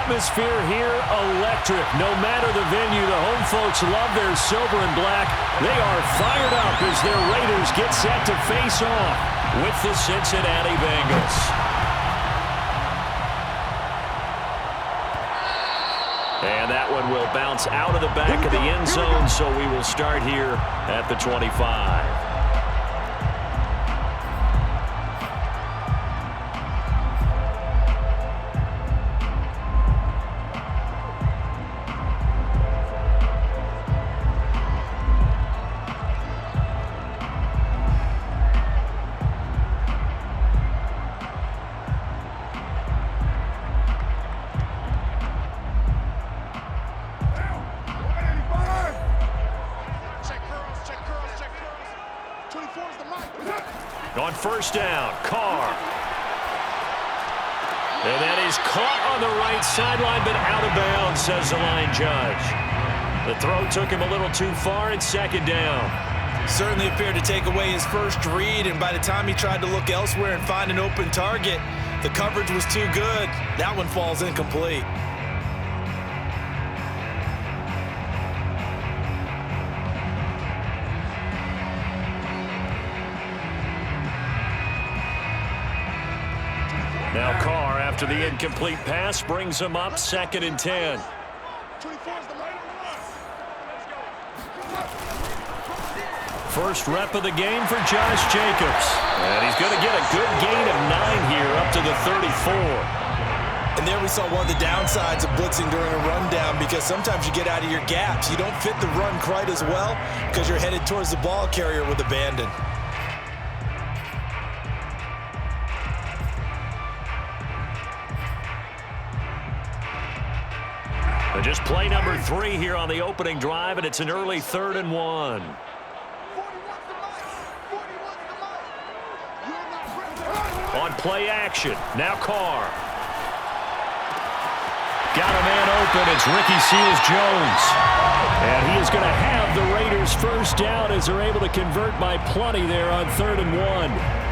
atmosphere here, electric. No matter the venue, the home folks love their silver and black. They are fired up as their Raiders get set to face off with the Cincinnati Bengals. And that one will bounce out of the back of the end zone, so we will start here at the 25. On first down, Carr. And that is caught on the right sideline, but out of bounds, says the line judge. The throw took him a little too far, and second down. Certainly appeared to take away his first read, and by the time he tried to look elsewhere and find an open target, the coverage was too good. That one falls incomplete. Now Carr, after the incomplete pass, brings him up 2nd and 10. First rep of the game for Josh Jacobs. And he's going to get a good gain of 9 here up to the 34. And there we saw one of the downsides of blitzing during a rundown, because sometimes you get out of your gaps. You don't fit the run quite as well because you're headed towards the ball carrier with abandon. Just play number 3 here on the opening drive, and it's an early 3rd and 1. On play action, now Carr. Got a man open, it's Ricky Seals-Jones. And he is going to have the Raiders first down as they're able to convert by plenty there on 3rd and 1.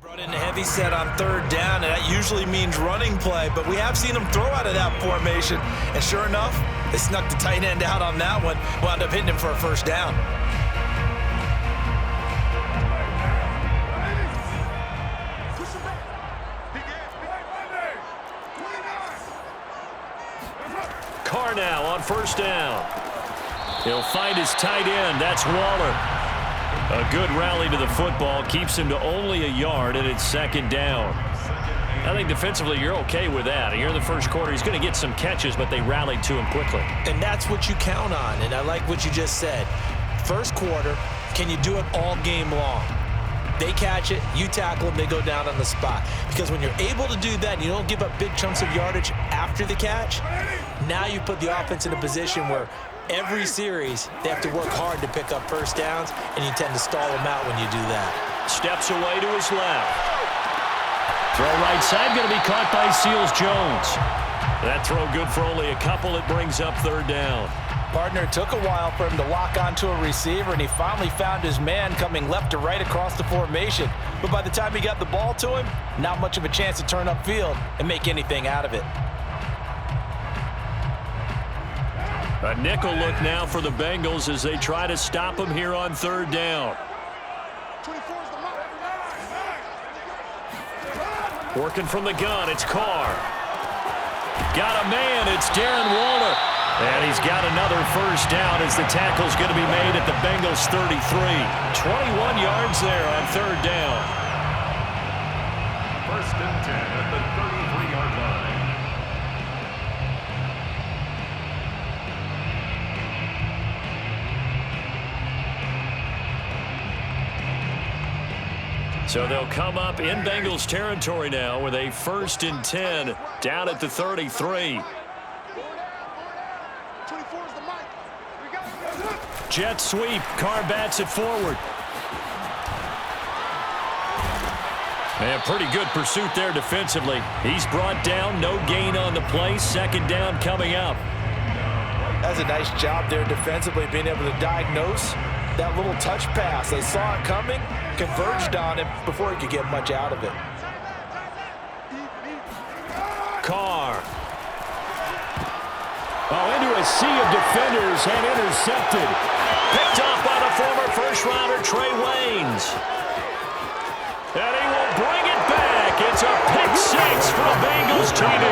Brought in a heavy set on 3rd down, and that usually means running play, but we have seen him throw out of that formation, and sure enough, they snuck the tight end out on that one, wound up hitting him for a first down. Carr now on first down. He'll find his tight end, that's Waller. A good rally to the football keeps him to only a yard, and it's 2nd down. I think defensively you're okay with that. Here in the first quarter, he's going to get some catches, but they rallied to him quickly. And that's what you count on, and I like what you just said. First quarter, can you do it all game long? They catch it, you tackle them, they go down on the spot. Because when you're able to do that and you don't give up big chunks of yardage after the catch, now you put the offense in a position where every series, they have to work hard to pick up first downs, and you tend to stall them out when you do that. Steps away to his left. Throw right side, going to be caught by Seals-Jones. That throw good for only a couple. It brings up 3rd down. Partner, it took a while for him to lock onto a receiver, and he finally found his man coming left to right across the formation. But by the time he got the ball to him, not much of a chance to turn upfield and make anything out of it. A nickel look now for the Bengals as they try to stop him here on 3rd down. Working from the gun, it's Carr. Got a man, it's Darren Waller. And he's got another first down as the tackle's going to be made at the Bengals 33. 21 yards there on third down. First and 10 at the 33-yard line. So they'll come up in Bengals territory now with a first and 10 down at the 33. Jet sweep. Carr bats it forward. And pretty good pursuit there defensively. He's brought down. No gain on the play. Second down coming up. That's a nice job there defensively, being able to diagnose that little touch pass. They saw it coming, converged on it before he could get much out of it. Carr. Oh, into a sea of defenders and intercepted. Picked off by the former first-rounder Trey Waynes. And he will bring it back. It's a pick six for the Bengals TD.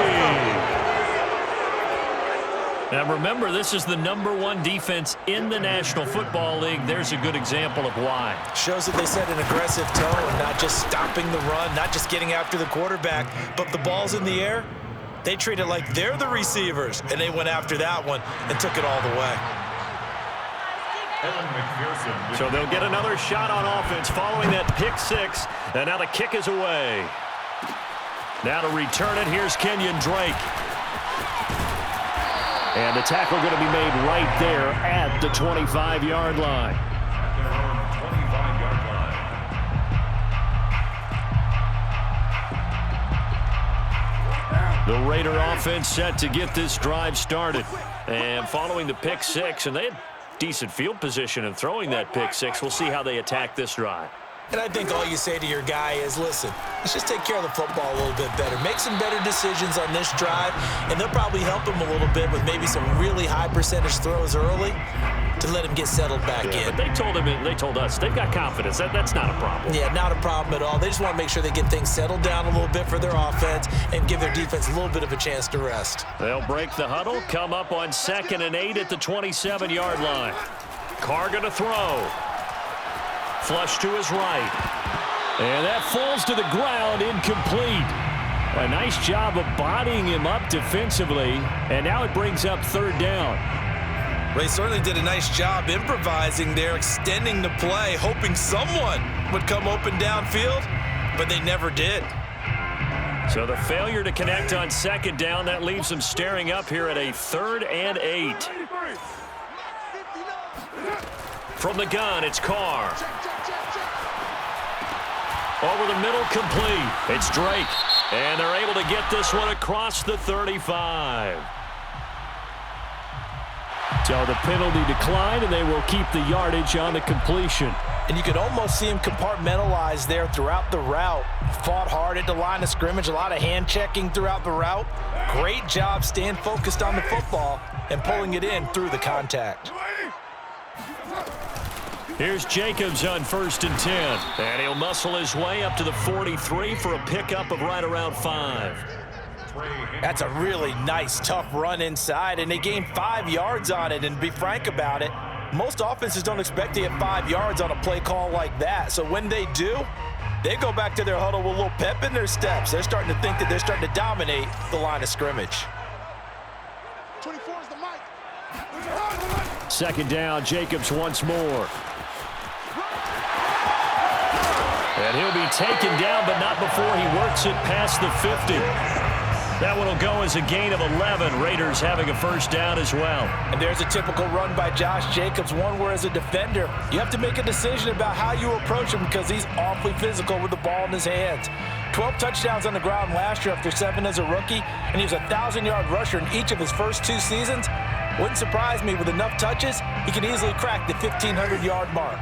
Now remember, this is the #1 defense in the National Football League. There's a good example of why. Shows that they set an aggressive tone, not just stopping the run, not just getting after the quarterback, but the ball's in the air. They treat it like they're the receivers, and they went after that one and took it all the way. So they'll get another shot on offense following that pick six, and now the kick is away. Now to return it, here's Kenyon Drake. And the tackle going to be made right there at the 25-yard line. The Raider offense set to get this drive started. And following the pick six, and they had decent field position in throwing that pick six. We'll see how they attack this drive. And I think all you say to your guy is, listen, let's just take care of the football a little bit better. Make some better decisions on this drive, and they'll probably help him a little bit with maybe some really high percentage throws early to let him get settled back in. But they told us they've got confidence. That's not a problem. Yeah, not a problem at all. They just want to make sure they get things settled down a little bit for their offense and give their defense a little bit of a chance to rest. They'll break the huddle, come up on 2nd and 8 at the 27-yard line. Carr going to throw. Flush to his right. And that falls to the ground, incomplete. A nice job of bodying him up defensively, and now it brings up third down. They certainly did a nice job improvising there, extending the play, hoping someone would come open downfield, but they never did. So the failure to connect on 2nd down, that leaves them staring up here at a 3rd and 8. From the gun, it's Carr. Over the middle, complete. It's Drake. And they're able to get this one across the 35. So the penalty declined, and they will keep the yardage on the completion. And you could almost see him compartmentalize there throughout the route. Fought hard at the line of scrimmage, a lot of hand checking throughout the route. Great job staying focused on the football and pulling it in through the contact. Here's Jacobs on 1st and 10. And he'll muscle his way up to the 43 for a pickup of right around 5. That's a really nice, tough run inside, and they gained 5 yards on it. And to be frank about it, most offenses don't expect to get 5 yards on a play call like that. So when they do, they go back to their huddle with a little pep in their steps. They're starting to think that they're starting to dominate the line of scrimmage. 24 is the mic. 2nd down, Jacobs once more. And he'll be taken down, but not before he works it past the 50. That one will go as a gain of 11. Raiders having a first down as well. And there's a typical run by Josh Jacobs, one where as a defender, you have to make a decision about how you approach him because he's awfully physical with the ball in his hands. 12 touchdowns on the ground last year after 7 as a rookie, and he was a 1,000-yard rusher in each of his first 2 seasons. Wouldn't surprise me, with enough touches, he can easily crack the 1,500-yard mark.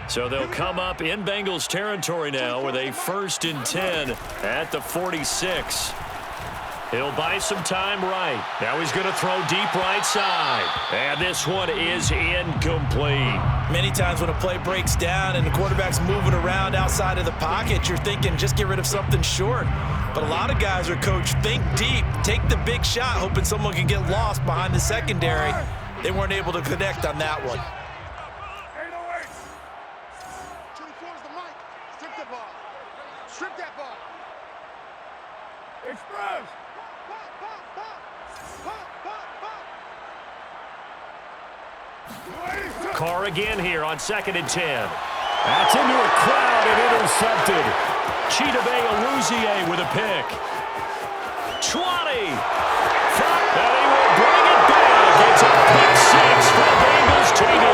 So they'll come up in Bengals territory now with a 1st and 10 at the 46. He'll buy some time right. Now he's going to throw deep right side. And this one is incomplete. Many times when a play breaks down and the quarterback's moving around outside of the pocket, you're thinking just get rid of something short. But a lot of guys are coached, think deep, take the big shot, hoping someone can get lost behind the secondary. They weren't able to connect on that one. 24 is the mic. Strip that ball. Strip that ball. Express. Pop, pop, pop. Pop, pop, pop. Carr again here on 2nd and 10. That's into a crowd and intercepted. Chidobe Awuzie with a pick. 20. And he will bring it back. It's a pick 6 for the Bengals TD.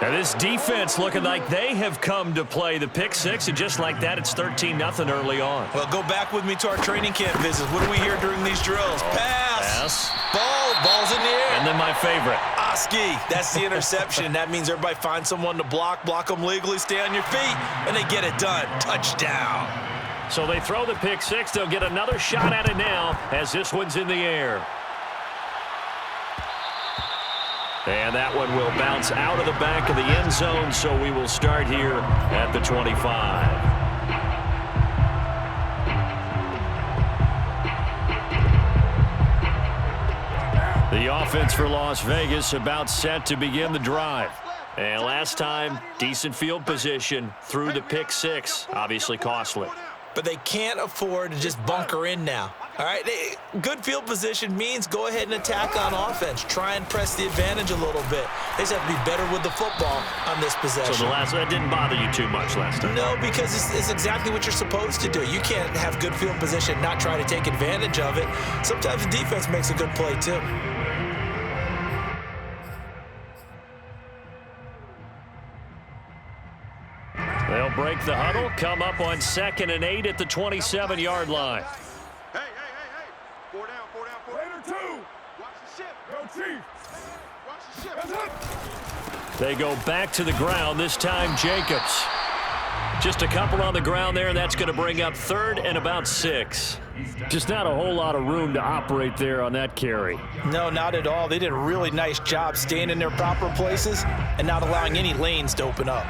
Now this defense looking like they have come to play the pick 6, and just like that, it's 13-0 early on. Well, go back with me to our training camp visits. What do we hear during these drills? Pass. Ball's in the air. And then my favorite. Oski, that's the interception. That means everybody finds someone to block them legally, stay on your feet, and they get it done. Touchdown. So they throw the pick 6. They'll get another shot at it now as this one's in the air. And that one will bounce out of the back of the end zone, so we will start here at the 25. The offense for Las Vegas about set to begin the drive. And last time, decent field position through the pick 6, obviously costly. But they can't afford to just bunker in now. All right, good field position means go ahead and attack on offense. Try and press the advantage a little bit. They just have to be better with the football on this possession. So that didn't bother you too much last time? No, because it's exactly what you're supposed to do. You can't have good field position, not try to take advantage of it. Sometimes the defense makes a good play too. They'll break the huddle, come up on 2nd and 8 at the 27-yard line. Hey. 4 down. Raider 2. Watch the ship. Go Chief. Watch the ship. That's it. They go back to the ground, this time Jacobs. Just a couple on the ground there, and that's going to bring up 3rd and about 6. Just not a whole lot of room to operate there on that carry. No, not at all. They did a really nice job staying in their proper places and not allowing any lanes to open up.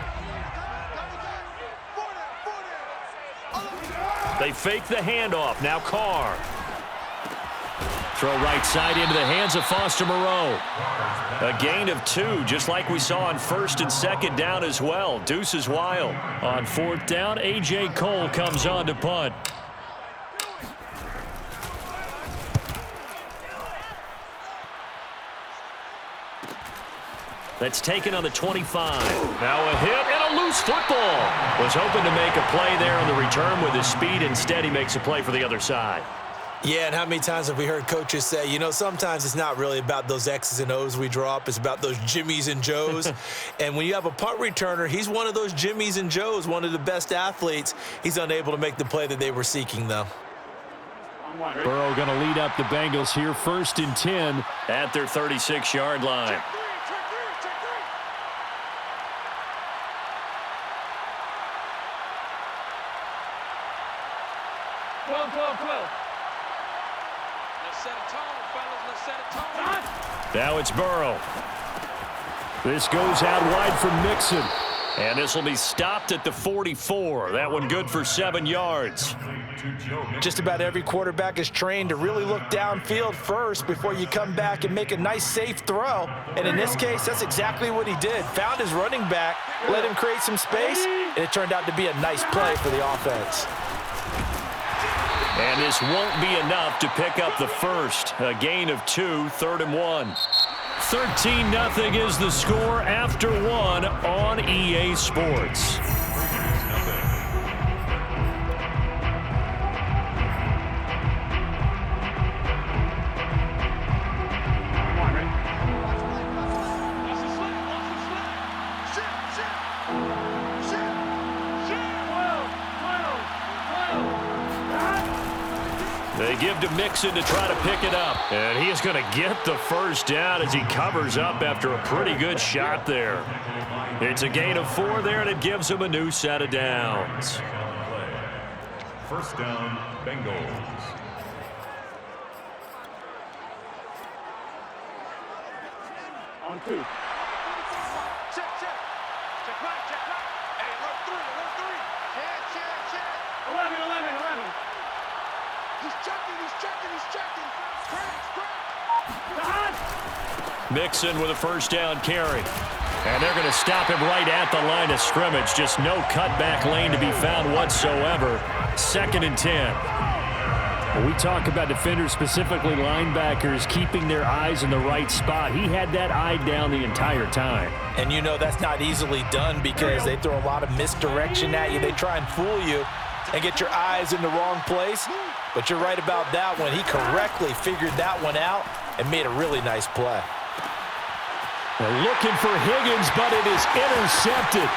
They fake the handoff. Now Carr. Throw right side into the hands of Foster Moreau. A gain of 2, just like we saw on 1st and 2nd down as well. Deuce is wild. On 4th down, A.J. Cole comes on to punt. That's taken on the 25. Now a hit and a loose football. Was hoping to make a play there on the return with his speed. Instead, he makes a play for the other side. Yeah, and how many times have we heard coaches say, you know, sometimes it's not really about those X's and O's we draw up. It's about those Jimmies and Joes. And when you have a punt returner, he's one of those Jimmies and Joes, one of the best athletes. He's unable to make the play that they were seeking, though. Burrow going to lead up the Bengals here, 1st and 10 at their 36-yard line. Now it's Burrow. This goes out wide from Mixon. And this will be stopped at the 44. That one good for 7 yards. Just about every quarterback is trained to really look downfield first before you come back and make a nice, safe throw. And in this case, that's exactly what he did. Found his running back, let him create some space, and it turned out to be a nice play for the offense. And this won't be enough to pick up the first. A gain of 2, 3rd and 1. 13-0 is the score after 1 on EA Sports. They give to Mixon to try to pick it up. And he is going to get the first down as he covers up after a pretty good shot there. It's a gain of 4 there, and it gives him a new set of downs. 1st down, Bengals. On 2. Check. Check right. Hey, look 3. Check. Mixon with a first down carry. And they're going to stop him right at the line of scrimmage. Just no cutback lane to be found whatsoever. 2nd and 10. When we talk about defenders, specifically linebackers, keeping their eyes in the right spot, he had that eye down the entire time. And you know that's not easily done because they throw a lot of misdirection at you. They try and fool you and get your eyes in the wrong place. But you're right about that one. He correctly figured that one out and made a really nice play. They're looking for Higgins, but it is intercepted.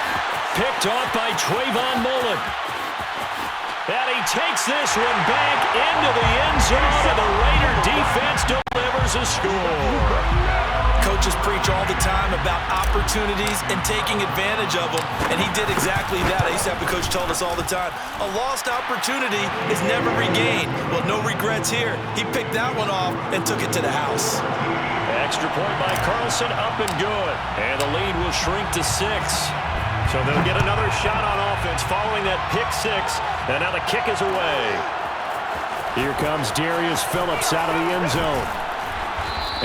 Picked off by Trayvon Mullen. And he takes this one back into the end zone, and the Raider defense delivers a score. Coaches preach all the time about opportunities and taking advantage of them, and he did exactly that. I used to have the coach tell us all the time, a lost opportunity is never regained. Well, no regrets here. He picked that one off and took it to the house. Extra point by Carlson, up and good. And the lead will shrink to 6. So they'll get another shot on offense following that pick 6. And now the kick is away. Here comes Darius Phillips out of the end zone.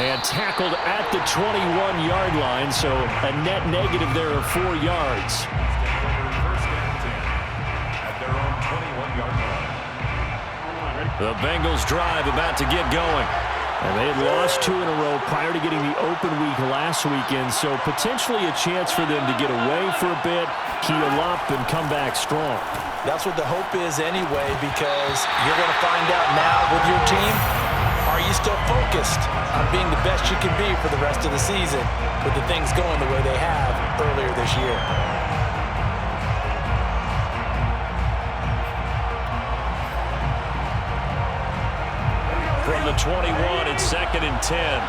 And tackled at the 21-yard line, so a net negative there of 4 yards. At their own 21-yard line. The Bengals drive about to get going. And they had lost 2 in a row prior to getting the open week last weekend, so potentially a chance for them to get away for a bit, keel up, and come back strong. That's what the hope is anyway, because you're going to find out now with your team, are you still focused on being the best you can be for the rest of the season with the things going the way they have earlier this year? From the 21, it's 2nd and 10.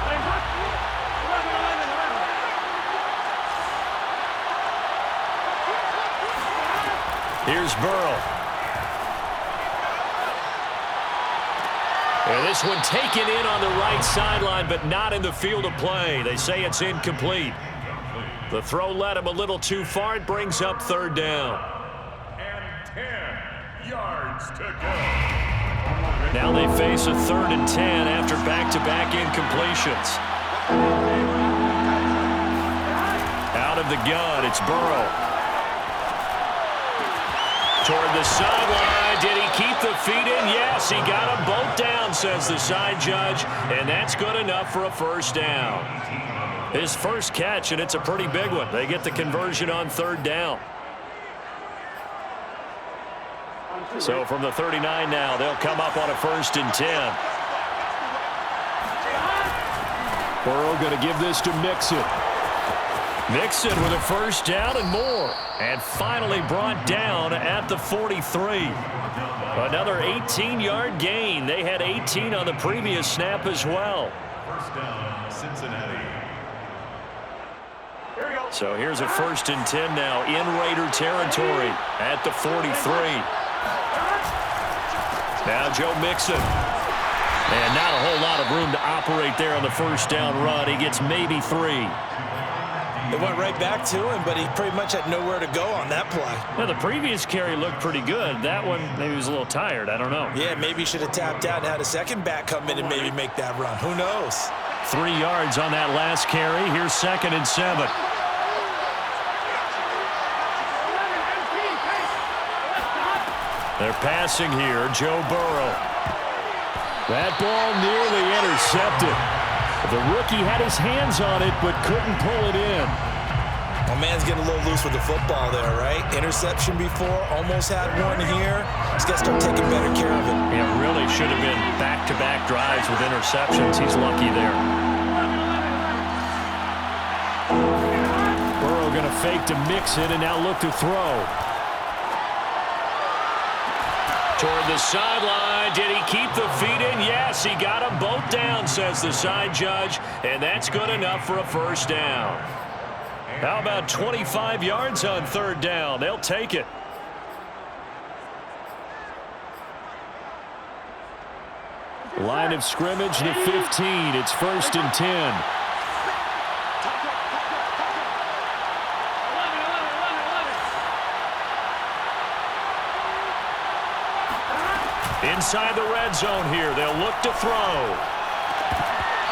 Here's Burrow. And this one taken in on the right sideline, but not in the field of play. They say it's incomplete. The throw led him a little too far. It brings up 3rd down. And 10 yards to go. Now they face a 3rd and 10 after back-to-back incompletions. Out of the gun, it's Burrow. Toward the sideline. Did he keep the feet in? Yes, he got them both down, says the side judge, and that's good enough for a 1st down. His first catch, and it's a pretty big one. They get the conversion on 3rd down. So from the 39 now, they'll come up on a 1st and 10. Burrow going to give this to Mixon. Mixon with a 1st down and more. And finally brought down at the 43. Another 18-yard gain. They had 18 on the previous snap as well. 1st down, Cincinnati. So here's a 1st and 10 now in Raider territory at the 43. Now Joe Mixon. And not a whole lot of room to operate there on the 1st down run. He gets maybe 3. It went right back to him, but he pretty much had nowhere to go on that play. Now, the previous carry looked pretty good. That one, maybe he was a little tired. I don't know. Yeah, maybe he should have tapped out and had a second back come in and maybe make that run. Who knows? 3 yards on that last carry. Here's 2nd and 7. They're passing here. Joe Burrow. That ball nearly intercepted. The rookie had his hands on it, but couldn't pull it in. My man's getting a little loose with the football there, right? Interception before, almost had one here. He's got to start taking better care of it. Yeah, really should have been back-to-back drives with interceptions. He's lucky there. Burrow going to fake to Mixon and now look to throw. Toward the sideline. Did he keep the feet in? Yes, he got them both down, says the side judge. And that's good enough for a 1st down. How about 25 yards on 3rd down? They'll take it. Line of scrimmage to 15. It's 1st and 10. Inside the red zone here. They'll look to throw.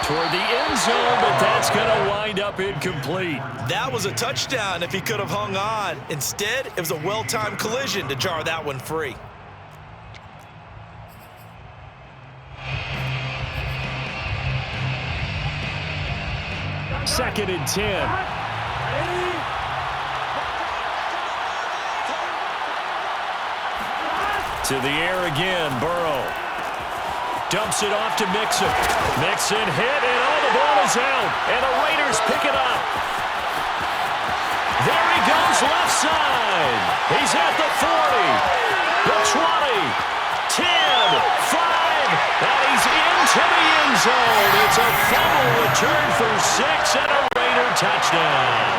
Toward the end zone, but that's going to wind up incomplete. That was a touchdown if he could have hung on. Instead, it was a well-timed collision to jar that one free. Second and 10. To the air again, Burrow. Dumps it off to Mixon. Mixon hit, and the ball is out. And the Raiders pick it up. There he goes, left side. He's at the 40, the 20, 10, 5, and he's into the end zone. It's a fumble return for 6 and a Raider touchdown.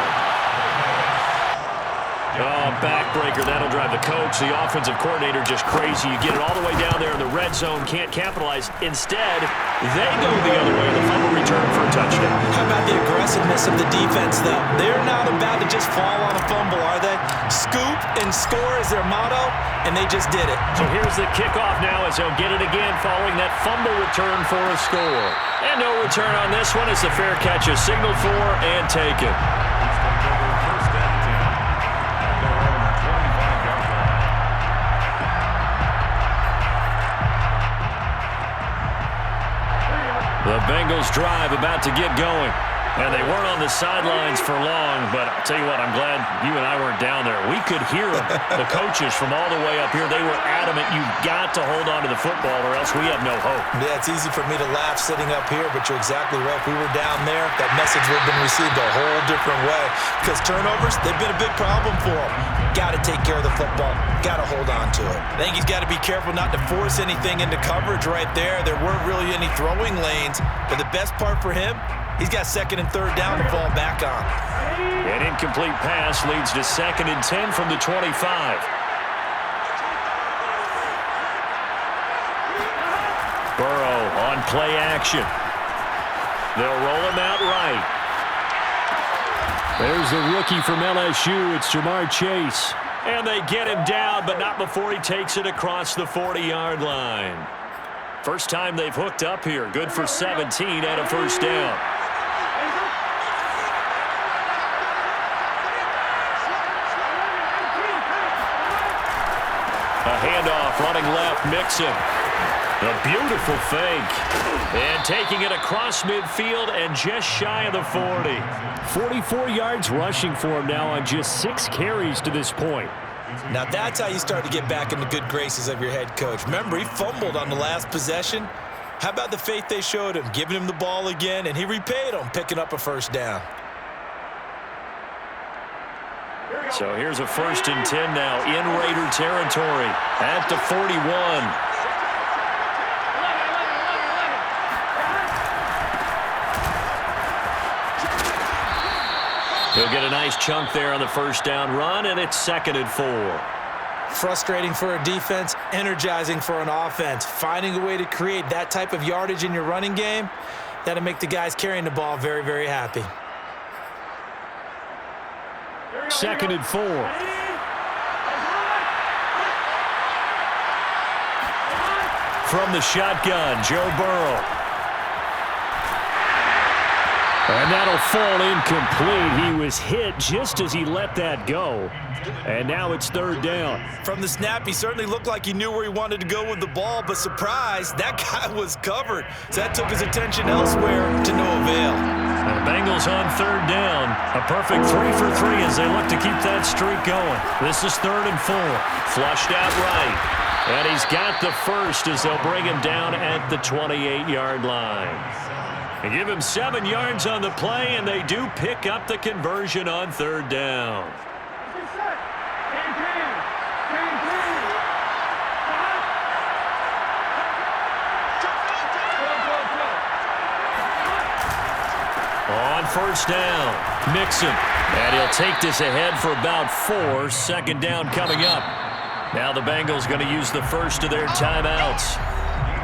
Oh, backbreaker. That'll drive the coach, the offensive coordinator, just crazy. You get it all the way down there in the red zone, can't capitalize. Instead, they go the other way, the fumble return for a touchdown. How about the aggressiveness of the defense, though? They're not about to just fall on a fumble, are they? Scoop and score is their motto, and they just did it. So here's the kickoff now as they'll get it again following that fumble return for a score. And no return on this one as the fair catch is signaled for and taken. The Bengals drive about to get going. And they weren't on the sidelines for long, but I'll tell you what, I'm glad you and I weren't down there. We could hear them, the coaches from all the way up here. They were adamant, you've got to hold on to the football or else we have no hope. Yeah, it's easy for me to laugh sitting up here, but you're exactly right. If we were down there, that message would have been received a whole different way. Because turnovers, they've been a big problem for them. Got to take care of the football. Got to hold on to it. I think he's got to be careful not to force anything into coverage right there. There weren't really any throwing lanes, but the best part for him, he's got second and third down to fall back on. An incomplete pass leads to 2nd and 10 from the 25. Burrow on play action. They'll roll him out right. There's the rookie from LSU. It's Jamar Chase. And they get him down, but not before he takes it across the 40-yard line. First time they've hooked up here. Good for 17 and a first down. A handoff, running left, Mixon. A beautiful fake. And taking it across midfield and just shy of the 40. 44 yards rushing for him now on just 6 carries to this point. Now that's how you start to get back in the good graces of your head coach. Remember, he fumbled on the last possession. How about the faith they showed him, giving him the ball again, and he repaid them, picking up a first down. So here's a 1st and 10 now in Raider territory at the 41. He'll get a nice chunk there on the first down run, and it's 2nd and 4. Frustrating for a defense, energizing for an offense. Finding a way to create that type of yardage in your running game, that'll make the guys carrying the ball very, very happy. 2nd and 4. From the shotgun, Joe Burrow. And that'll fall incomplete. He was hit just as he let that go. And now it's 3rd down. From the snap, he certainly looked like he knew where he wanted to go with the ball, but surprise, that guy was covered. So that took his attention elsewhere to no avail. The Bengals on 3rd down. A perfect 3 for 3 as they look to keep that streak going. This is 3rd and 4. Flushed out right. And he's got the first as they'll bring him down at the 28-yard line. They give him 7 yards on the play, and they do pick up the conversion on 3rd down. On 1st down, Mixon. And he'll take this ahead for about 4. 2nd down coming up. Now the Bengals going to use the first of their timeouts.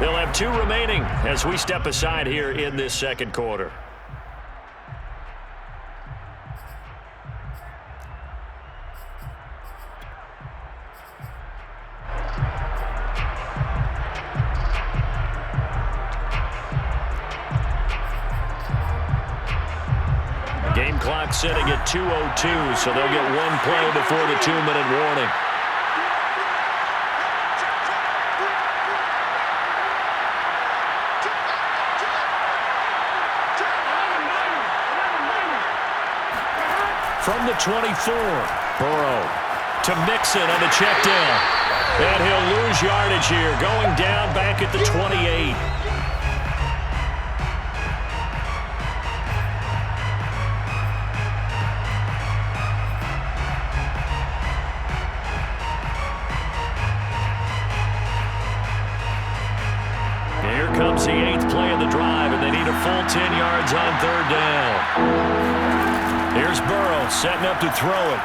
They'll have 2 remaining as we step aside here in this 2nd quarter. clock sitting at 2:02, so they'll get one play before the 2-minute warning. From the 24, Burrow to Mixon on the check down. And he'll lose yardage here, going down back at the 28. Here comes the 8th play of the drive, and they need a full 10 yards on 3rd down. Here's Burrow setting up to throw it.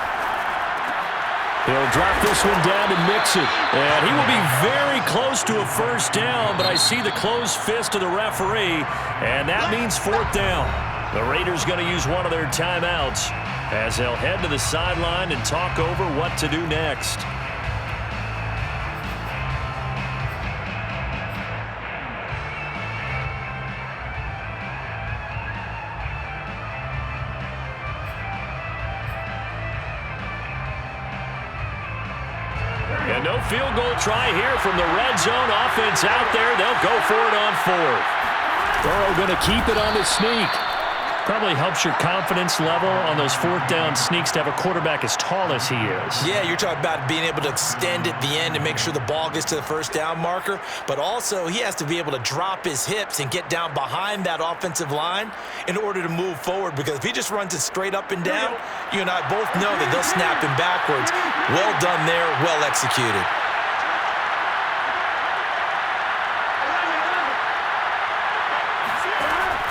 He'll drop this one down to Mixon. And he will be very close to a 1st down, but I see the closed fist of the referee, and that means 4th down. The Raiders going to use one of their timeouts as they'll head to the sideline and talk over what to do next. And no field goal try here from the red zone. Offense out there. They'll go for it on 4th. Burrow going to keep it on the sneak. Probably helps your confidence level on those 4th down sneaks to have a quarterback as tall as he is. Yeah, you're talking about being able to extend at the end and make sure the ball gets to the 1st down marker. But also, he has to be able to drop his hips and get down behind that offensive line in order to move forward. Because if he just runs it straight up and down, you and I both know that they'll snap him backwards. Well done there, well executed.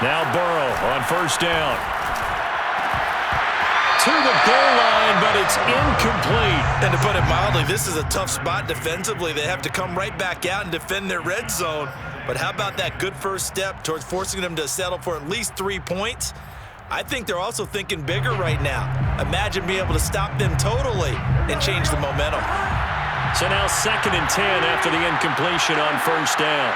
Now Burrow on 1st down. To the goal line, but it's incomplete. And to put it mildly, this is a tough spot defensively. They have to come right back out and defend their red zone. But how about that good first step towards forcing them to settle for at least 3 points? I think they're also thinking bigger right now. Imagine being able to stop them totally and change the momentum. So now 2nd and 10 after the incompletion on 1st down.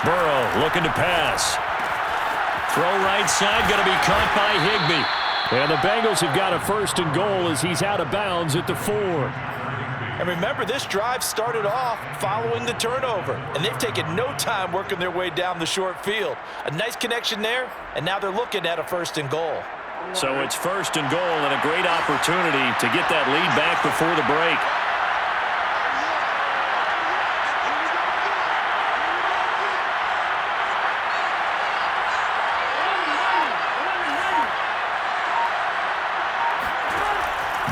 Burrow looking to pass. Throw right side, going to be caught by Higbee. And the Bengals have got a 1st and goal as he's out of bounds at the 4. And remember, this drive started off following the turnover, and they've taken no time working their way down the short field. A nice connection there, and now they're looking at a 1st and goal. So it's 1st and goal and a great opportunity to get that lead back before the break.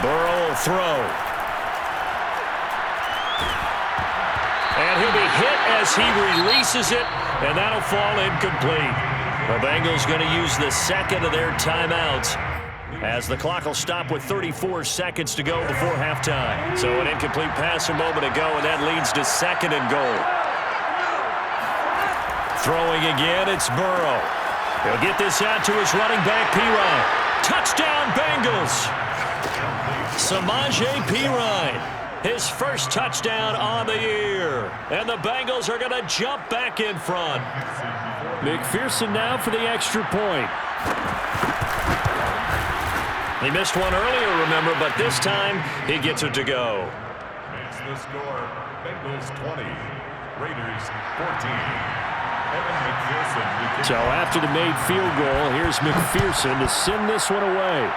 Burrow will throw. And he'll be hit as he releases it, and that'll fall incomplete. The Bengals going to use the 2nd of their timeouts as the clock will stop with 34 seconds to go before halftime. So an incomplete pass a moment ago, and that leads to 2nd and goal. Throwing again, it's Burrow. He'll get this out to his running back, Pirine. Touchdown, Bengals! Samaje Pirine, his 1st touchdown on the year. And the Bengals are going to jump back in front. McPherson now for the extra point. He missed one earlier, remember, but this time he gets it to go. Makes the score Bengals 20, Raiders 14. Evan McPherson. So after the made field goal, here's McPherson to send this one away.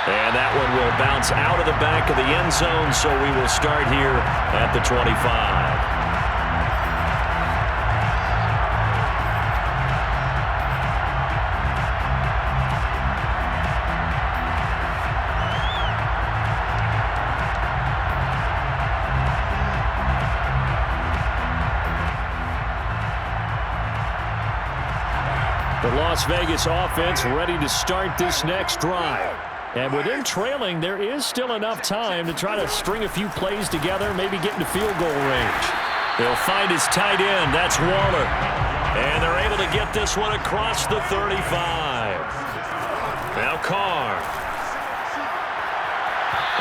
And that one will bounce out of the back of the end zone, so we will start here at the 25. The Las Vegas offense ready to start this next drive. And with them trailing, there is still enough time to try to string a few plays together, maybe get into field goal range. He'll find his tight end. That's Waller. And they're able to get this one across the 35. Now Carr.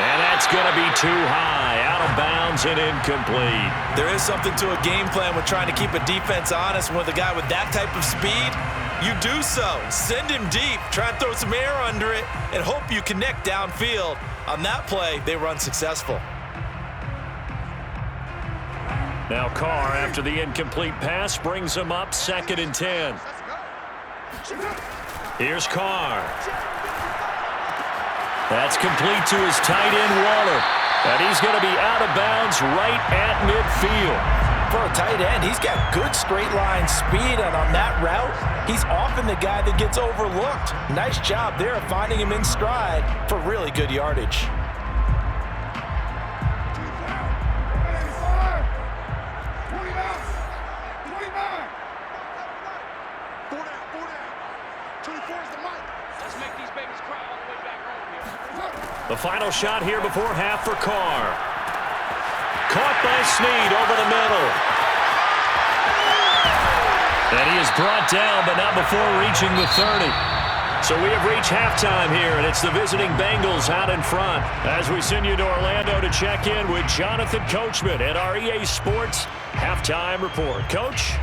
And that's going to be too high. Out of of bounds and incomplete. There is something to a game plan with trying to keep a defense honest. With a guy with that type of speed, you do so. Send him deep, try and throw some air under it, and hope you connect downfield. On that play, they were unsuccessful. Now Carr, after the incomplete pass, brings him up 2nd and 10. Here's Carr. That's complete to his tight end, Waller. And he's going to be out of bounds right at midfield. For a tight end, he's got good straight line speed, and on that route, he's often the guy that gets overlooked. Nice job there of finding him in stride for really good yardage. The final shot here before half for Carr. Caught by Snead over the middle. And he is brought down, but not before reaching the 30. So we have reached halftime here, and it's the visiting Bengals out in front. As we send you to Orlando to check in with Jonathan Coachman at our EA Sports Halftime Report. Coach?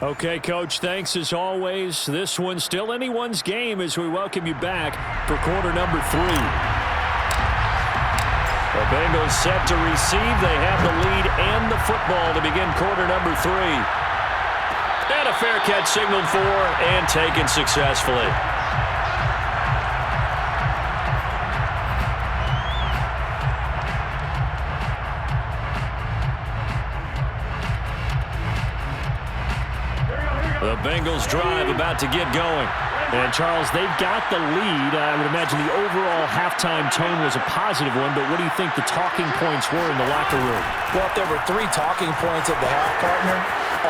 Okay, Coach, thanks as always. This one's still anyone's game as we welcome you back for quarter number 3. The Bengals set to receive. They have the lead and the football to begin quarter number 3. And a fair catch signaled for and taken successfully. The Bengals drive about to get going. And, Charles, they've got the lead. I would imagine the overall halftime tone was a positive one, but what do you think the talking points were in the locker room? Well, if there were 3 talking points at the half, partner,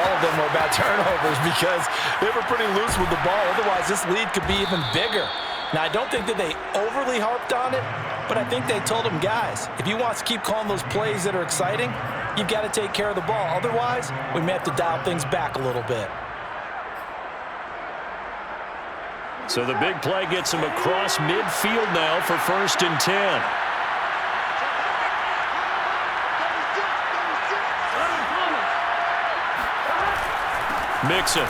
all of them were about turnovers because they were pretty loose with the ball. Otherwise, this lead could be even bigger. Now, I don't think that they overly harped on it, but I think they told them, guys, if you want to keep calling those plays that are exciting, you've got to take care of the ball. Otherwise, we may have to dial things back a little bit. So the big play gets him across midfield now for 1st and 10. Mixon.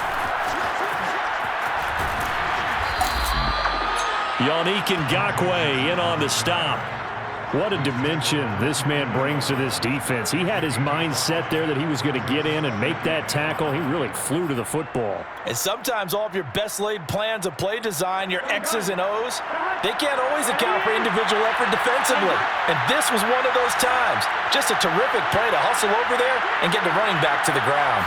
Yannick Ngakoue in on the stop. What a dimension this man brings to this defense. He had his mind set there that he was going to get in and make that tackle. He really flew to the football. And sometimes all of your best laid plans of play design, your X's and O's, they can't always account for individual effort defensively. And this was one of those times. Just a terrific play to hustle over there and get the running back to the ground.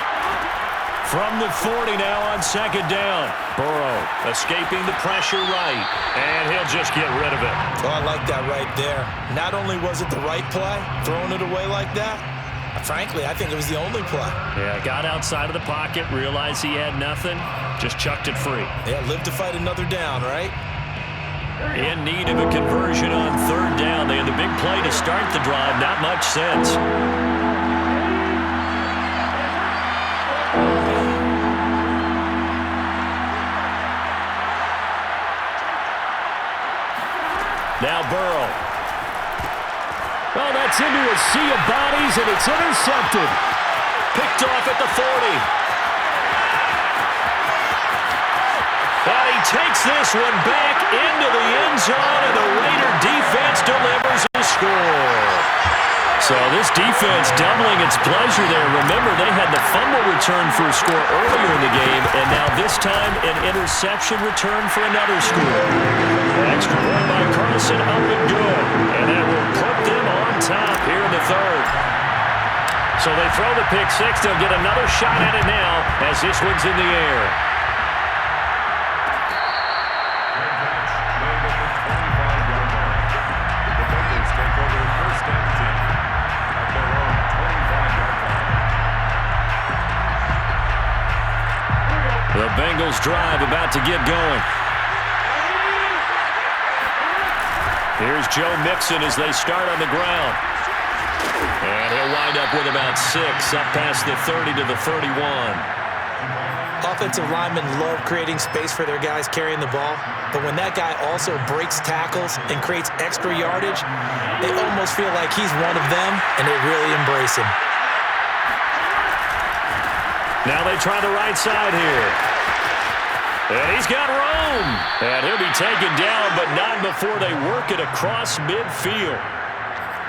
From the 40 now on 2nd down. Burrow escaping the pressure right, and he'll just get rid of it. Oh, I like that right there. Not only was it the right play, throwing it away like that, frankly, I think it was the only play. Yeah, got outside of the pocket, realized he had nothing, just chucked it free. Yeah, live to fight another down, right? In need of a conversion on 3rd down. They had the big play to start the drive, not much sense. Now Burrow. Well, that's into a sea of bodies, and it's intercepted. Picked off at the 40. And he takes this one back into the end zone, and the Raider defense delivers a score. So this defense doubling its pleasure there. Remember, they had the fumble return for a score earlier in the game, and now this time an interception return for another score. Extra point by Carlson, up and good. And that will put them on top here in the 3rd. So they throw the pick 6. They'll get another shot at it now as this one's in the air. The Bengals drive about to get going. Here's Joe Mixon as they start on the ground. And he'll wind wind up with about 6 up past the 30 to the 31. Offensive linemen love creating space for their guys carrying the ball, but when that guy also breaks tackles and creates extra yardage, they almost feel like he's one of them, and they really embrace him. Now they try the right side here. And he's got room. And he'll be taken down, but not before they work it across midfield.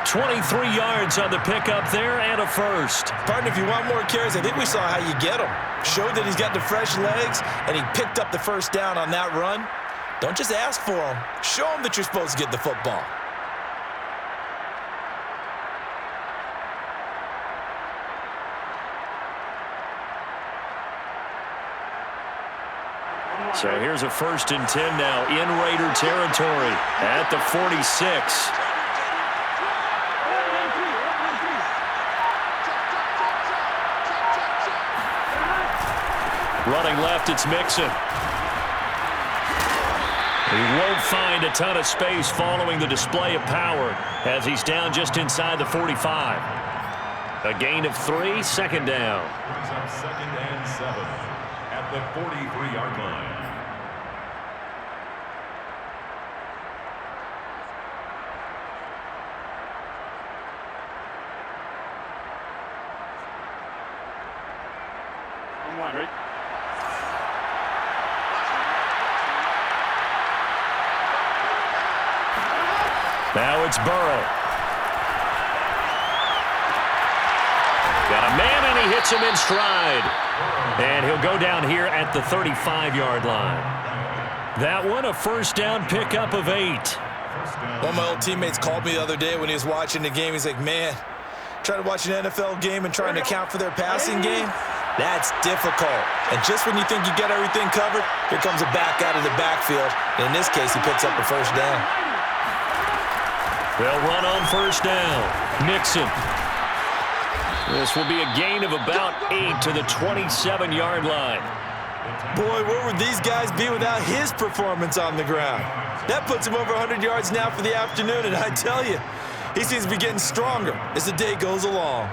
23 yards on the pickup there and a first. Partner, if you want more carries, I think we saw how you get him. Showed that he's got the fresh legs, and he picked up the first down on that run. Don't just ask for him. Show him that you're supposed to get the football. So here's a 1st and 10 now in Raider territory at the 46. Running left, it's Mixon. He won't find a ton of space following the display of power as he's down just inside the 45. A gain of 3, 2nd down. Brings up 2nd and 7 at the 43-yard line. Now it's Burrow. Got a man, and he hits him in stride. And he'll go down here at the 35-yard line. That one, a 1st down pickup of 8. One of my old teammates called me the other day when he was watching the game. He's like, man, trying to watch an NFL game and trying to account for their passing game, that's difficult. And just when you think you get everything covered, here comes a back out of the backfield. And in this case, he picks up a 1st down. They'll run on 1st down. Mixon. This will be a gain of about 8 to the 27-yard line. Boy, where would these guys be without his performance on the ground? That puts him over 100 yards now for the afternoon, and I tell you, he seems to be getting stronger as the day goes along.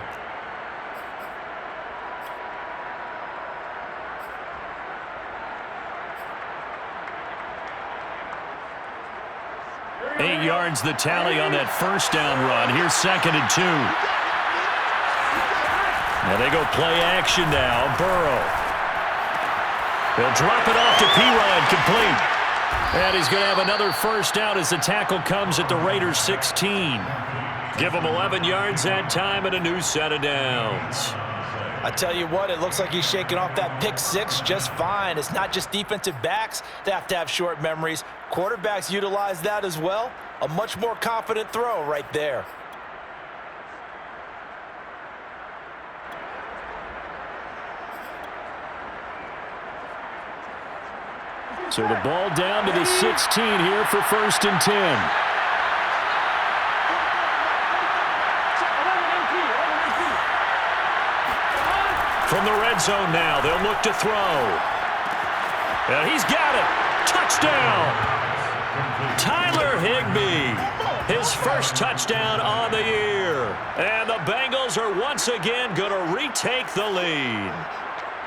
Eight yards the tally on that 1st down run. Here's 2nd and 2. Now they go play action now. Burrow. He'll drop it off to Pirine, complete. And he's going to have another 1st down as the tackle comes at the Raiders' 16. Give him 11 yards that time and a new set of downs. I tell you what, it looks like he's shaking off that pick 6 just fine. It's not just defensive backs that have to have short memories. Quarterbacks utilize that as well. A much more confident throw right there. So the ball down to the 16 here for 1st and 10. From the red zone now, they'll look to throw. And he's got it. Touchdown. Tyler Higbee, his 1st touchdown on the year. And the Bengals are once again going to retake the lead.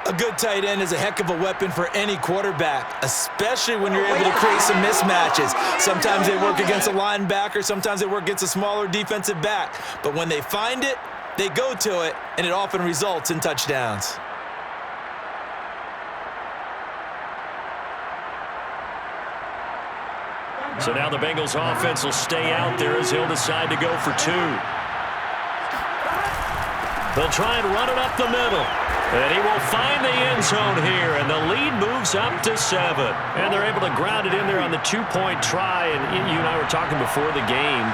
A good tight end is a heck of a weapon for any quarterback, especially when you're able to create some mismatches. Sometimes they work against a linebacker, sometimes they work against a smaller defensive back. But when they find it, they go to it, and it often results in touchdowns. So now the Bengals offense will stay out there as he'll decide to go for 2. They'll try and run it up the middle. And he will find the end zone here, and the lead moves up to 7. And they're able to ground it in there on the 2-point try. And you and I were talking before the game.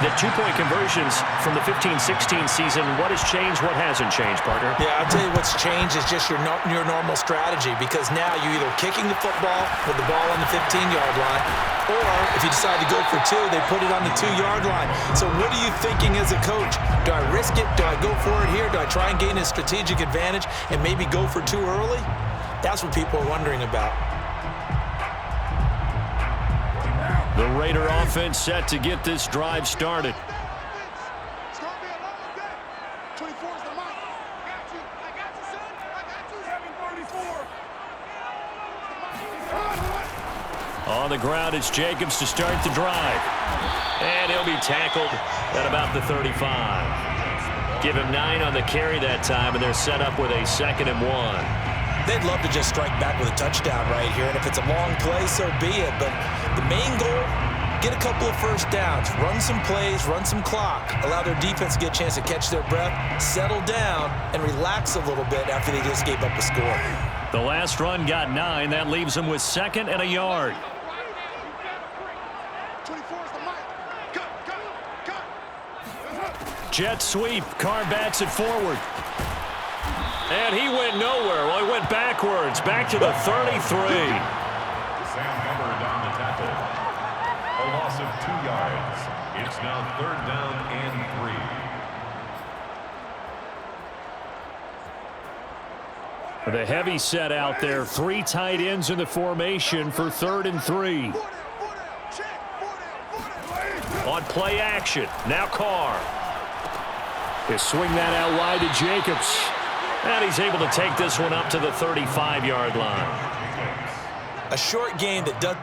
The 2-point conversions from the 15-16 season, what has changed, what hasn't changed, partner? Yeah, I'll tell you what's changed is just your normal strategy, because now you're either kicking the football with the ball on the 15-yard line, or if you decide to go for 2, they put it on the 2-yard line. So what are you thinking as a coach? Do I risk it? Do I go for it here? Do I try and gain a strategic advantage and maybe go for 2 early? That's what people are wondering about. The Raider offense set to get this drive started. It's going to be a long day. 24 is the mic. I got you, son. I got you. 734. On the ground, it's Jacobs to start the drive. And he'll be tackled at about the 35. Give him 9 on the carry that time, and they're set up with a 2nd and 1. They'd love to just strike back with a touchdown right here, and if it's a long play, so be it. But the main goal, get a couple of first downs, run some plays, run some clock, allow their defense to get a chance to catch their breath, settle down, and relax a little bit after they just gave up a score. The last run got 9. That leaves them with 2nd and a yard. 24 is the mic. Cut. Jet sweep. Carr bats it forward. And he went nowhere. Well, he went backwards. Back to the 33. Sam Hubbard on the tackle. A loss of 2 yards. It's now 3rd down and 3. The heavy set out there. 3 tight ends in the formation for 3rd and 3. On play action. Now Carr. They swing that out wide to Jacobs. And he's able to take this one up to the 35-yard line. A short game that does.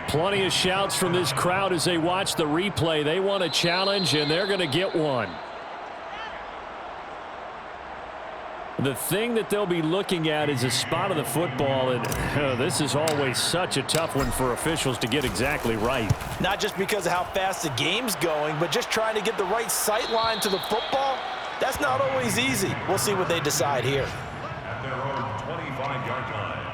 Plenty of shouts from this crowd as they watch the replay. They want a challenge, and they're going to get one. The thing that they'll be looking at is the spot of the football, and this is always such a tough one for officials to get exactly right. Not just because of how fast the game's going, but just trying to get the right sight line to the football. That's not always easy. We'll see what they decide here. At their own 25-yard line.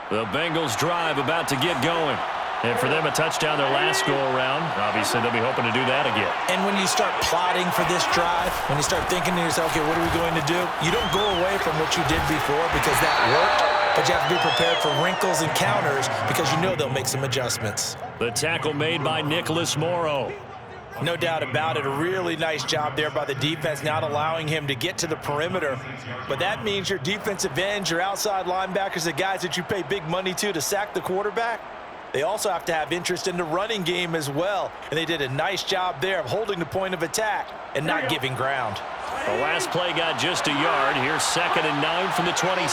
The Bengals drive about to get going. And for them, a touchdown their last go-around. Obviously, they'll be hoping to do that again. And when you start plotting for this drive, when you start thinking to yourself, okay, what are we going to do? You don't go away from what you did before because that worked, but you have to be prepared for wrinkles and counters because you know they'll make some adjustments. The tackle made by Nicholas Morrow. No doubt about it. A really nice job there by the defense, not allowing him to get to the perimeter. But that means your defensive ends, your outside linebackers, the guys that you pay big money to sack the quarterback, they also have to have interest in the running game as well. And they did a nice job there of holding the point of attack and not giving ground. The last play got just a yard. Here's 2nd and 9 from the 26.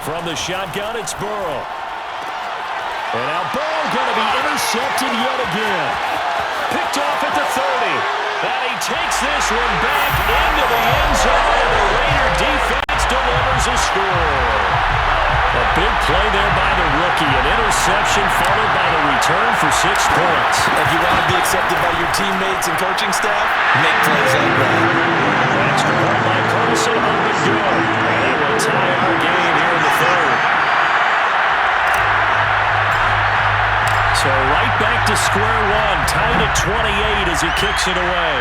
From the shotgun, it's Burrow. And now Burrow going to be intercepted yet again. Picked off at the 30. And he takes this one back into the end zone, and the Raider defense delivers a score. A big play there by the rookie. An interception followed by the return for 6 points. If you want to be accepted by your teammates and coaching staff, make plays like that. Extra point by Carlson on the go. And it will tie our game here in the 3rd. So right back to square one, tied at 28 as he kicks it away.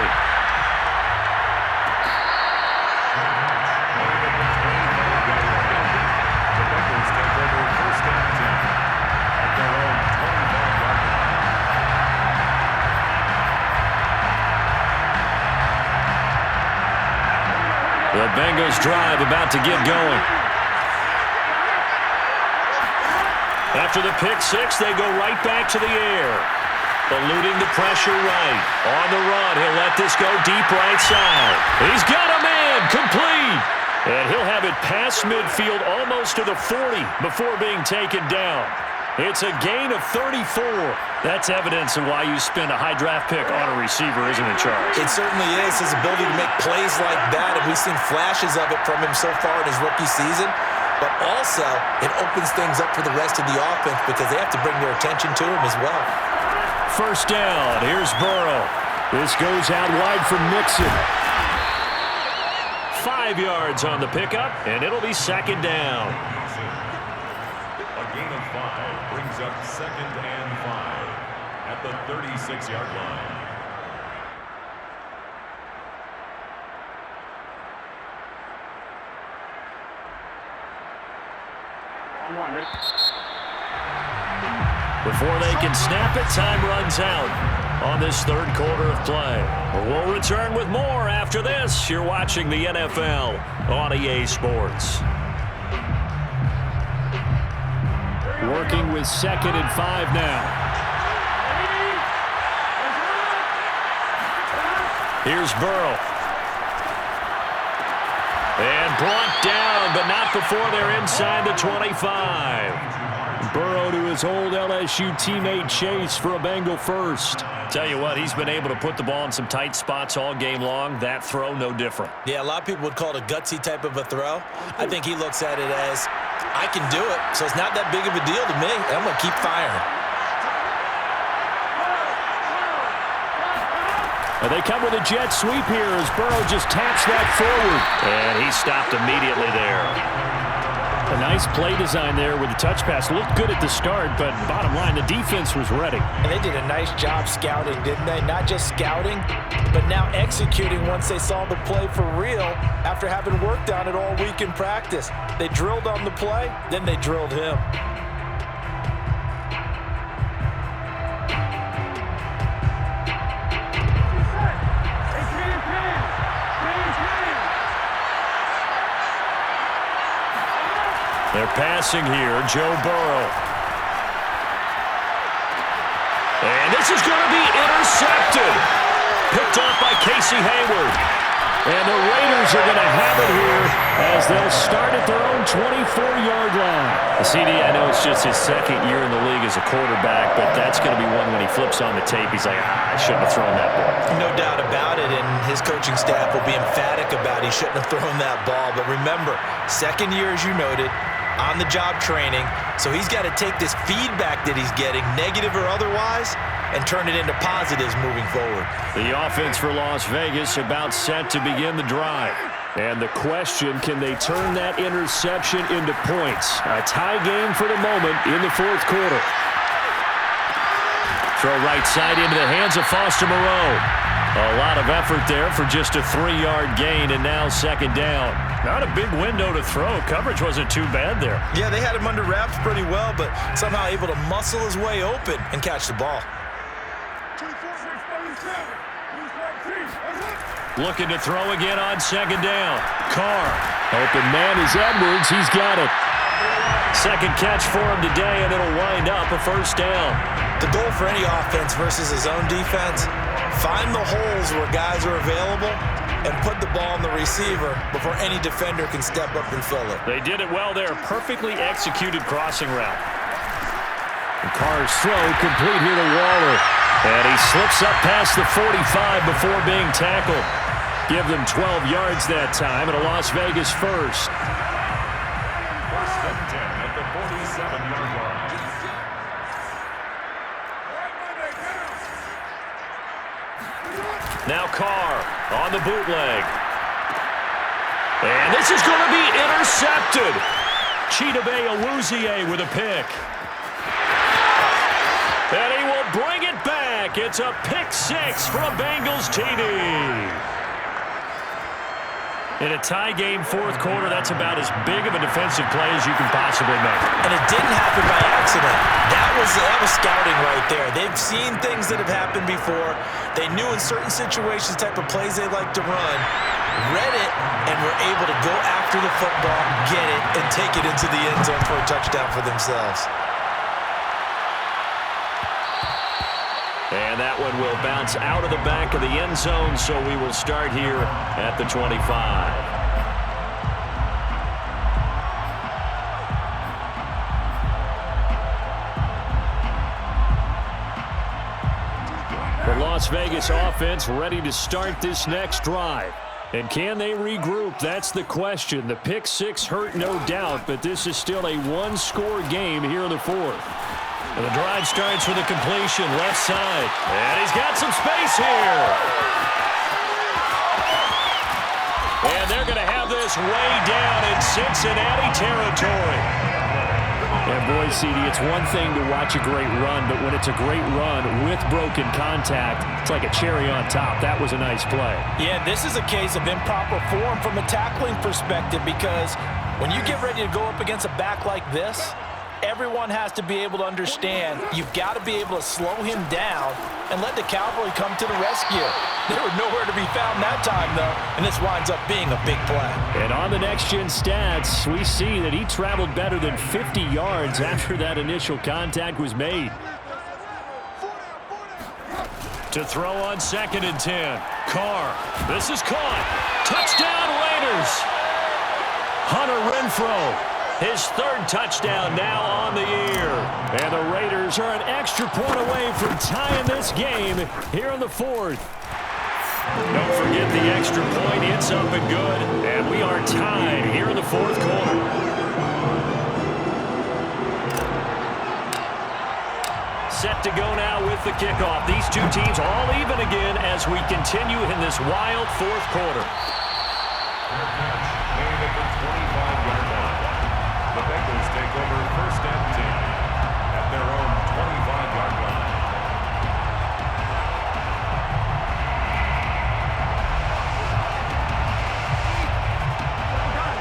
The Bengals drive about to get going. After the pick 6, they go right back to the air. Eluding the pressure right. On the run, he'll let this go deep right side. He's got a man, complete. And he'll have it past midfield almost to the 40 before being taken down. It's a gain of 34. That's evidence of why you spend a high draft pick on a receiver, isn't it, Charles? It certainly is. His ability to make plays like that, and we've seen flashes of it from him so far in his rookie season. But also, it opens things up for the rest of the offense because they have to bring their attention to him as well. First down. Here's Burrow. This goes out wide for Mixon. 5 yards on the pickup, and it'll be 2nd down. A gain of 5 brings up 2nd and 5 at the 36-yard line. Before they can snap it, time runs out on this 3rd quarter of play. We'll return with more after this. You're watching the NFL on EA Sports. Working with 2nd and 5 now. Here's Burrow. And brought down, but not before they're inside the 25. Burrow to his old LSU teammate Chase for a Bengal first. Tell you what, he's been able to put the ball in some tight spots all game long. That throw, no different. Yeah, a lot of people would call it a gutsy type of a throw. I think he looks at it as, I can do it, so it's not that big of a deal to me. I'm going to keep firing. And they come with a jet sweep here as Burrow just taps that forward. And he stopped immediately there. A nice play design there with the touch pass. Looked good at the start, but bottom line, the defense was ready. And they did a nice job scouting, didn't they? Not just scouting, but now executing once they saw the play for real after having worked on it all week in practice. They drilled on the play, then they drilled him. They're passing here, Joe Burrow. And this is going to be intercepted. Picked off by Casey Hayward. And the Raiders are going to have it here as they'll start at their own 24-yard line. CD, I know it's just his second year in the league as a quarterback, but that's going to be one when he flips on the tape. He's like, I shouldn't have thrown that ball. No doubt about it, and his coaching staff will be emphatic about he shouldn't have thrown that ball. But remember, second year, as you noted, on-the-job training, so he's got to take this feedback that he's getting, negative or otherwise, and turn it into positives moving forward. The offense for Las Vegas about set to begin the drive. And the question, can they turn that interception into points? A tie game for the moment in the fourth quarter. Throw right side into the hands of Foster Moreau. A lot of effort there for just a 3-yard gain, and now second down. Not a big window to throw. Coverage wasn't too bad there. Yeah, they had him under wraps pretty well, but somehow able to muscle his way open and catch the ball. Looking to throw again on second down. Carr. Open man is Edwards. He's got it. Second catch for him today, and it'll wind up a first down. The goal for any offense versus his own defense, find the holes where guys are available and put the ball in the receiver before any defender can step up and fill it. They did it well there. Perfectly executed crossing route. And Carr's throw complete here to Waller. And he slips up past the 45 before being tackled. Give them 12 yards that time, and a Las Vegas first. First and 10 at the 47-yard line. Now Carr on the bootleg. And this is going to be intercepted. Chidobe Awuzie with a pick. And he will bring it back. It's a pick six for a Bengals TD. In a tie game fourth quarter, that's about as big of a defensive play as you can possibly make. And it didn't happen by accident. That was scouting right there. They've seen things that have happened before. They knew in certain situations the type of plays they like to run, read it, and were able to go after the football, get it, and take it into the end zone for a touchdown for themselves. And that one will bounce out of the back of the end zone, so we will start here at the 25. The Las Vegas offense ready to start this next drive. And can they regroup? That's the question. The pick six hurt, no doubt, but this is still a one-score game here in the fourth. And the drive starts with a completion left side. And he's got some space here. And they're going to have this way down in Cincinnati territory. And boy, CD, it's one thing to watch a great run, but when it's a great run with broken contact, it's like a cherry on top. That was a nice play. Yeah, this is a case of improper form from a tackling perspective, because when you get ready to go up against a back like this, everyone has to be able to understand you've got to be able to slow him down and let the cavalry come to the rescue. They were nowhere to be found that time, though, and this winds up being a big play. And on the next-gen stats, we see that he traveled better than 50 yards after that initial contact was made. To throw on 2nd and 10. Carr. This is caught. Touchdown, Raiders. Hunter Renfrow. His 3rd touchdown now on the year. And the Raiders are an extra point away from tying this game here in the 4th. Don't forget the extra point. It's up and good. And we are tied here in the 4th quarter. Set to go now with the kickoff. These two teams all even again as we continue in this wild 4th quarter. Made at the 25-yard line. The Bengals take over 1st and 10 at their own 25-yard line.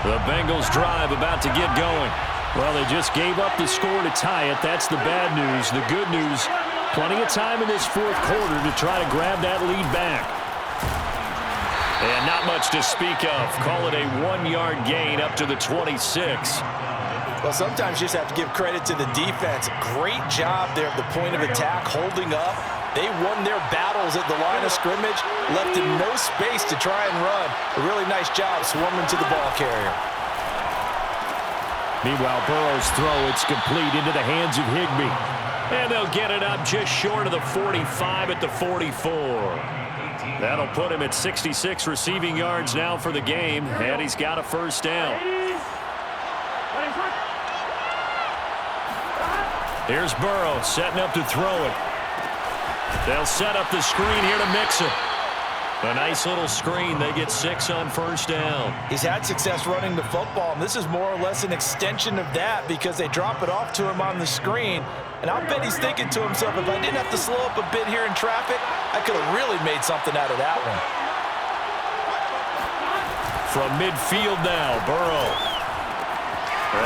The Bengals drive about to get going. Well, they just gave up the score to tie it. That's the bad news. The good news, plenty of time in this 4th quarter to try to grab that lead back. And not much to speak of. Call it a 1-yard gain up to the 26. Well, sometimes you just have to give credit to the defense. Great job there at the point of attack, holding up. They won their battles at the line of scrimmage, left in no space to try and run. A really nice job swarming to the ball carrier. Meanwhile, Burrow's throw, it's complete into the hands of Higbee. And they'll get it up just short of the 45 at the 44. That'll put him at 66 receiving yards now for the game, and he's got a 1st down. Here's Burrow setting up to throw it. They'll set up the screen here to Mixon. A nice little screen. They get 6 on 1st down. He's had success running the football, and this is more or less an extension of that because they drop it off to him on the screen. And I'll bet he's thinking to himself, if I didn't have to slow up a bit here in traffic, I could have really made something out of that one. From midfield now, Burrow.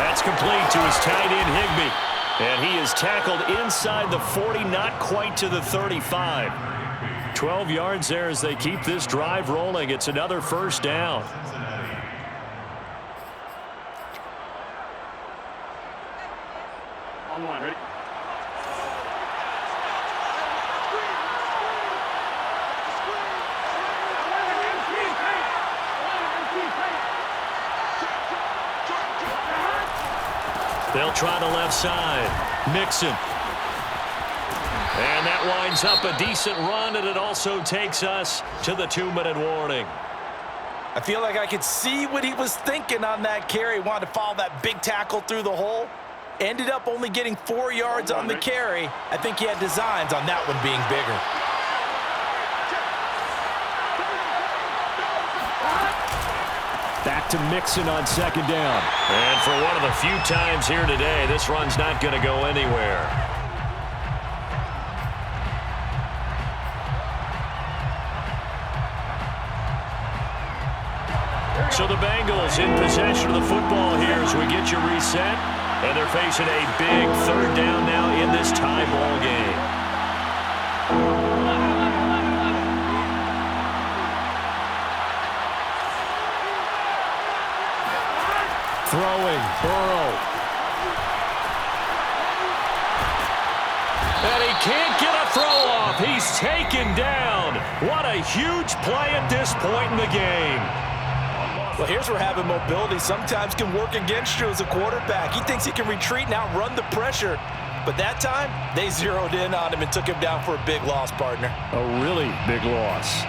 That's complete to his tight end, Higbee. And he is tackled inside the 40, not quite to the 35. 12 yards there as they keep this drive rolling. It's another 1st down. On one, ready? They'll try the left side. Mixon. And that winds up a decent run, and it also takes us to the 2-minute warning. I feel like I could see what he was thinking on that carry. Wanted to follow that big tackle through the hole. Ended up only getting 4 yards on the carry. I think he had designs on that one being bigger. Back to Mixon on 2nd down. And for one of the few times here today, this run's not going to go anywhere. So the Bengals in possession of the football here as we get you reset. And they're facing a big 3rd down now in this tie ball game. Throwing, Burrow. And he can't get a throw off. He's taken down. What a huge play at this point in the game. Well, here's where having mobility sometimes can work against you as a quarterback. He thinks he can retreat and outrun the pressure. But that time, they zeroed in on him and took him down for a big loss, partner. A really big loss.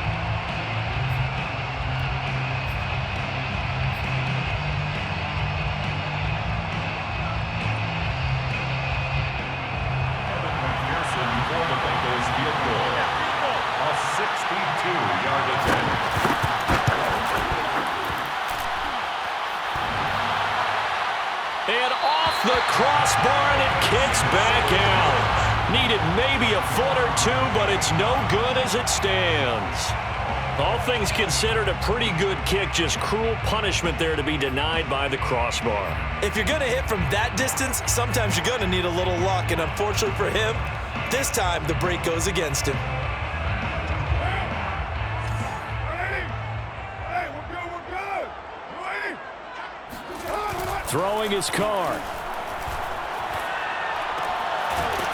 For the Bengals field goal. A 62-yard attempt. And off the crossbar, and it kicks back out. Needed maybe a foot or two, but it's no good as it stands. All things considered, a pretty good kick, just cruel punishment there to be denied by the crossbar. If you're going to hit from that distance, sometimes you're going to need a little luck, and unfortunately for him, this time the break goes against him. Throwing his Carr.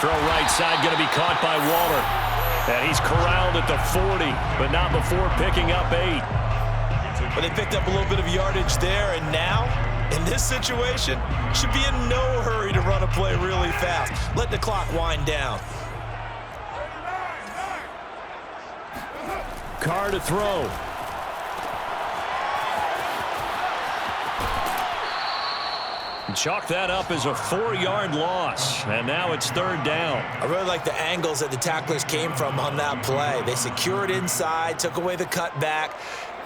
Throw right side, going to be caught by Waller. And he's corralled at the 40, but not before picking up 8. But they picked up a little bit of yardage there, and now, in this situation, should be in no hurry to run a play really fast. Let the clock wind down. Carr to throw. Chalk that up as a 4-yard loss, and now it's 3rd down. I really like the angles that the tacklers came from on that play. They secured inside, took away the cutback.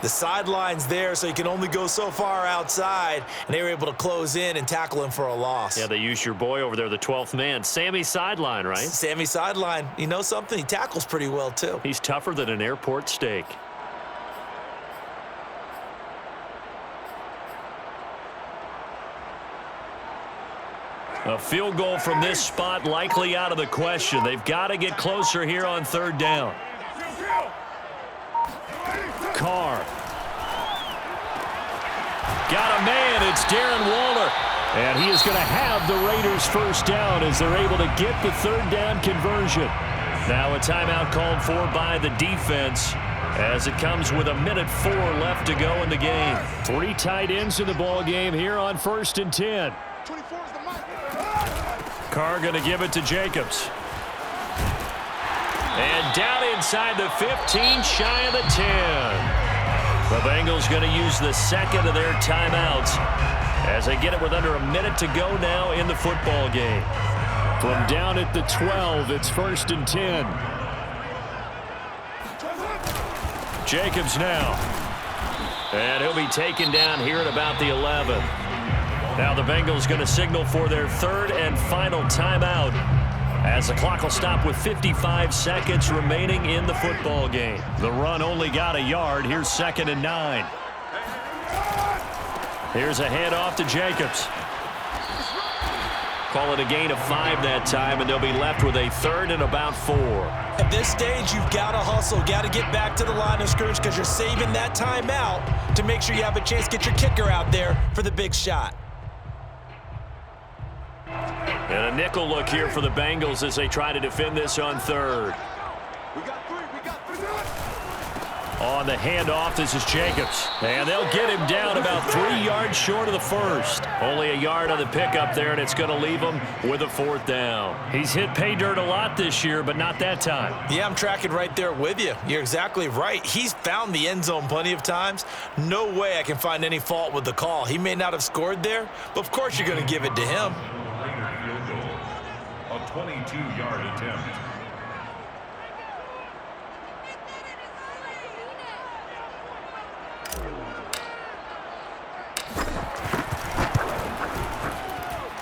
The sideline's there, so you can only go so far outside, and they were able to close in and tackle him for a loss. Yeah, they used your boy over there, the 12th man. Sammy Sideline, right? Sammy Sideline. You know something? He tackles pretty well, too. He's tougher than an airport steak. A field goal from this spot likely out of the question. They've got to get closer here on 3rd down. Carr. Got a man. It's Darren Waller. And he is going to have the Raiders 1st down as they're able to get the 3rd down conversion. Now a timeout called for by the defense as it comes with 1:04 left to go in the game. 3 tight ends in the ball game here on 1st and 10. 24 is the mic. Carr going to give it to Jacobs. And down inside the 15, shy of the 10. The Bengals going to use the 2nd of their timeouts as they get it with under a minute to go now in the football game. From down at the 12, it's 1st and 10. Jacobs now. And he'll be taken down here at about the 11. Now the Bengals going to signal for their 3rd and final timeout as the clock will stop with 55 seconds remaining in the football game. The run only got a yard. Here's 2nd and 9. Here's a handoff to Jacobs. Call it a gain of 5 that time, and they'll be left with a 3rd and about 4. At this stage, you've got to hustle, got to get back to the line of scrimmage because you're saving that timeout to make sure you have a chance to get your kicker out there for the big shot. And a nickel look here for the Bengals as they try to defend this on 3rd. We got 3. On the handoff, this is Jacobs. And they'll get him down about 3 yards short of the 1st. Only a yard on the pickup there, and it's going to leave him with a 4th down. He's hit pay dirt a lot this year, but not that time. Yeah, I'm tracking right there with you. You're exactly right. He's found the end zone plenty of times. No way I can find any fault with the call. He may not have scored there, but of course you're going to give it to him. Raider field goal. A 22-yard attempt.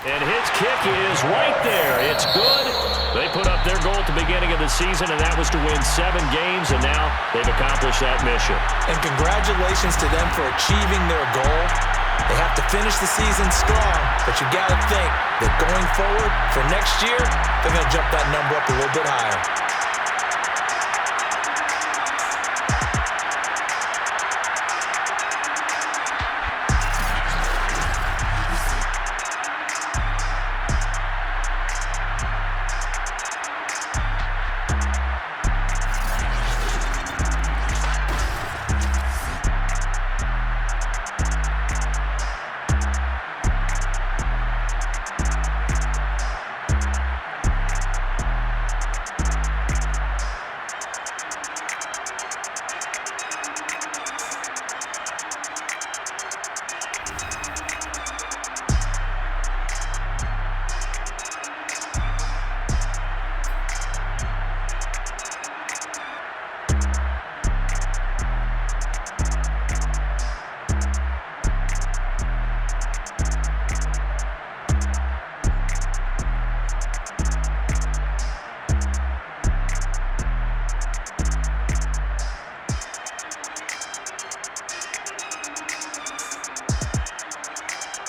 And his kick is right there. It's good. They put up their goal at the beginning of the season, and that was to win 7 games, and now they've accomplished that mission. And congratulations to them for achieving their goal. They have to finish the season strong, but you got to think that going forward for next year, they're going to jump that number up a little bit higher.